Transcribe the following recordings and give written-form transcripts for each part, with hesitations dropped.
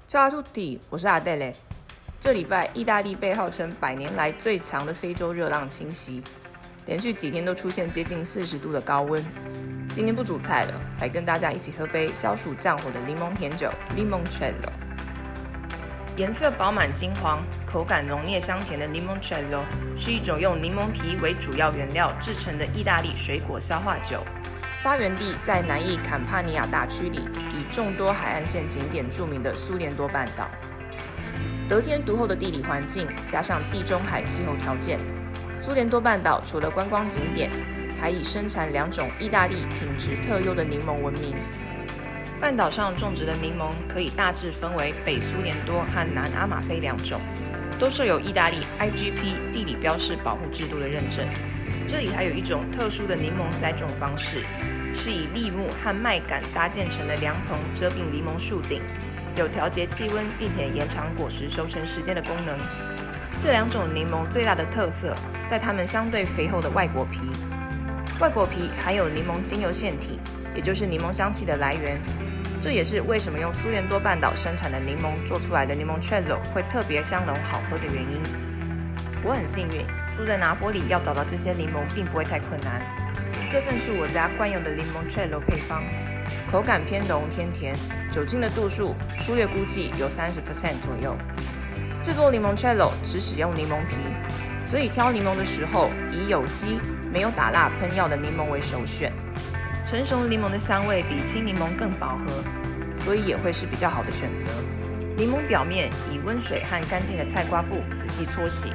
Ciao a tutti， 我是阿黛蕾。这礼拜，意大利被号称100年来最强的非洲热浪侵袭，连续几天都出现接近40度的高温。今天不煮菜了，来跟大家一起喝杯消暑降火的柠檬甜酒 Limoncello。颜色饱满金黄，口感浓烈香甜的 Limoncello 是一种用柠檬皮为主要原料制成的意大利水果消化酒。发源地在南意坎帕尼亚大区里，以众多海岸线景点著名的苏联多半岛。得天独厚的地理环境，加上地中海气候条件，苏联多半岛除了观光景点，还以生产2种意大利品质特优的柠檬闻名。半岛上种植的柠檬可以大致分为北苏联多和南阿马菲2种，都设有意大利 IGP 地理标示保护制度的认证。这里还有一种特殊的柠檬栽种方式，是以栎木和麦秆搭建成的凉棚遮蔽柠檬树顶，有调节气温并且延长果实熟成时间的功能。这2种柠檬最大的特色在它们相对肥厚的外果皮，外果皮含有柠檬精油腺体，也就是柠檬香气的来源。这也是为什么用苏联多半岛生产的柠檬做出来的Limoncello会特别香浓好喝的原因。我很幸运，住在拿坡里，要找到这些柠檬并不会太困难。这份是我家惯用的Limoncello配方，口感偏浓偏甜，酒精的度数粗略估计有30% 左右。制作Limoncello只使用柠檬皮，所以挑柠檬的时候以有机、没有打蜡喷药的柠檬为首选。成熟柠檬的香味比青柠檬更饱和，所以也会是比较好的选择。柠檬表面以温水和干净的菜瓜布仔细搓洗，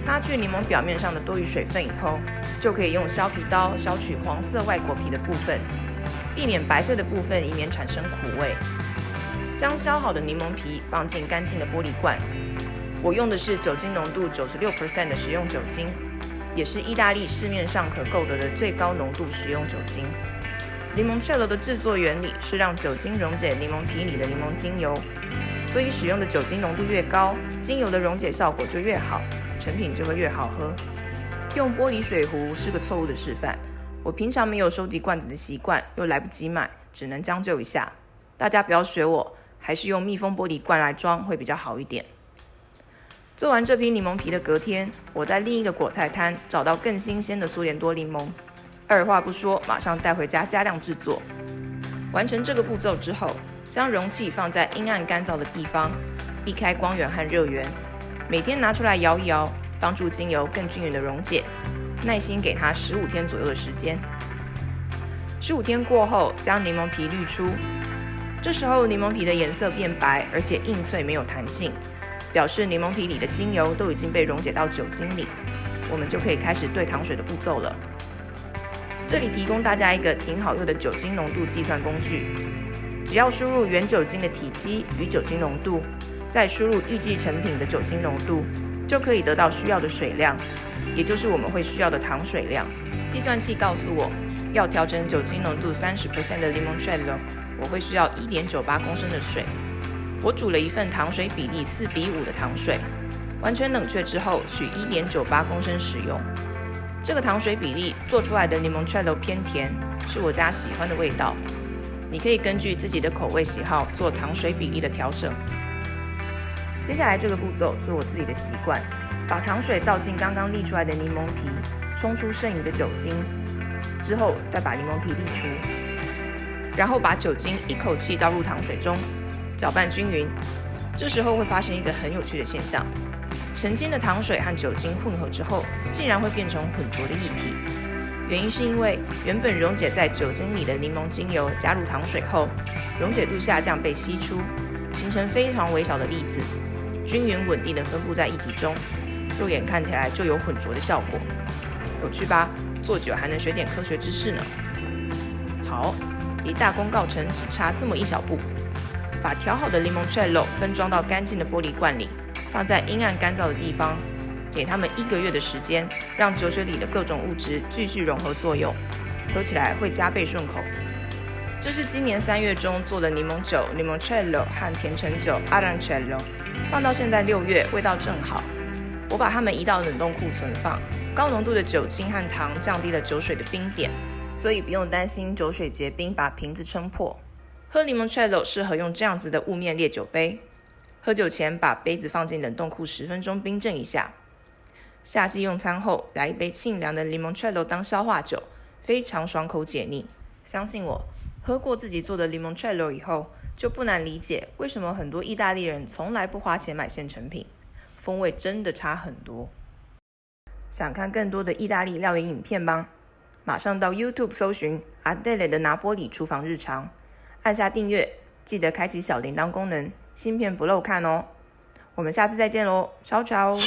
擦去柠檬表面上的多余水分以后，就可以用削皮刀削取黄色外果皮的部分，避免白色的部分以免产生苦味。将削好的柠檬皮放进干净的玻璃罐，我用的是酒精浓度96% 的食用酒精，也是意大利市面上可购得的最高浓度食用酒精。Limoncello 的制作原理是让酒精溶解柠檬皮里的柠檬精油，所以使用的酒精浓度越高，精油的溶解效果就越好，成品就会越好喝。用玻璃水壶是个错误的示范，我平常没有收集罐子的习惯，又来不及买，只能将就一下。大家不要学我，还是用密封玻璃罐来装会比较好一点。做完这批柠檬皮的隔天，我在另一个果菜摊找到更新鲜的苏联多柠檬，二话不说，马上带回家加量制作。完成这个步骤之后，将容器放在阴暗干燥的地方，避开光源和热源。每天拿出来摇一摇，帮助精油更均匀的溶解。耐心给它15天左右的时间。15天过后，将柠檬皮滤出。这时候柠檬皮的颜色变白，而且硬脆没有弹性，表示柠檬皮里的精油都已经被溶解到酒精里。我们就可以开始兑糖水的步骤了。这里提供大家一个挺好用的酒精浓度计算工具，只要输入原酒精的体积与酒精浓度，再输入预计成品的酒精浓度，就可以得到需要的水量，也就是我们会需要的糖水量。计算器告诉我，要调整酒精浓度30% 的Limoncello，我会需要1.98公升的水。我煮了一份糖水比例4:5的糖水，完全冷却之后取1.98公升使用。这个糖水比例做出来的Limoncello偏甜，是我家喜欢的味道。你可以根据自己的口味喜好做糖水比例的调整。接下来这个步骤是我自己的习惯，把糖水倒进刚刚沥出来的柠檬皮，冲出剩余的酒精，之后再把柠檬皮沥出，然后把酒精一口气倒入糖水中，搅拌均匀。这时候会发生一个很有趣的现象，澄清的糖水和酒精混合之后，竟然会变成混浊的液体。原因是因为原本溶解在酒精里的柠檬精油加入糖水后，溶解度下降被吸出，形成非常微小的粒子，均匀稳定的分布在液体中，肉眼看起来就有混浊的效果。有趣吧？做酒还能学点科学知识呢。好，离大功告成只差这么一小步。把调好的Limoncello分装到干净的玻璃罐里，放在阴暗干燥的地方，给它们1个月的时间，让酒水里的各种物质继续融合作用，喝起来会加倍顺口。这是今年3月中做的柠檬酒Limoncello和甜橙酒Arancello，放到现在6月，味道正好。我把它们移到冷冻库存放，高浓度的酒精和糖降低了酒水的冰点，所以不用担心酒水结冰把瓶子撑破。喝Limoncello适合用这样子的雾面烈酒杯，喝酒前把杯子放进冷冻库10分钟冰镇一下。夏季用餐后来一杯沁凉的 limoncello 当消化酒，非常爽口解腻。相信我，喝过自己做的 limoncello 以后，就不难理解为什么很多意大利人从来不花钱买现成品，风味真的差很多。想看更多的意大利料理影片吗？马上到 YouTube 搜寻阿黛蕾的拿波里厨房日常，按下订阅，记得开启小铃铛功能，新片不漏看哦。我们下次再见喽，ciao ciao。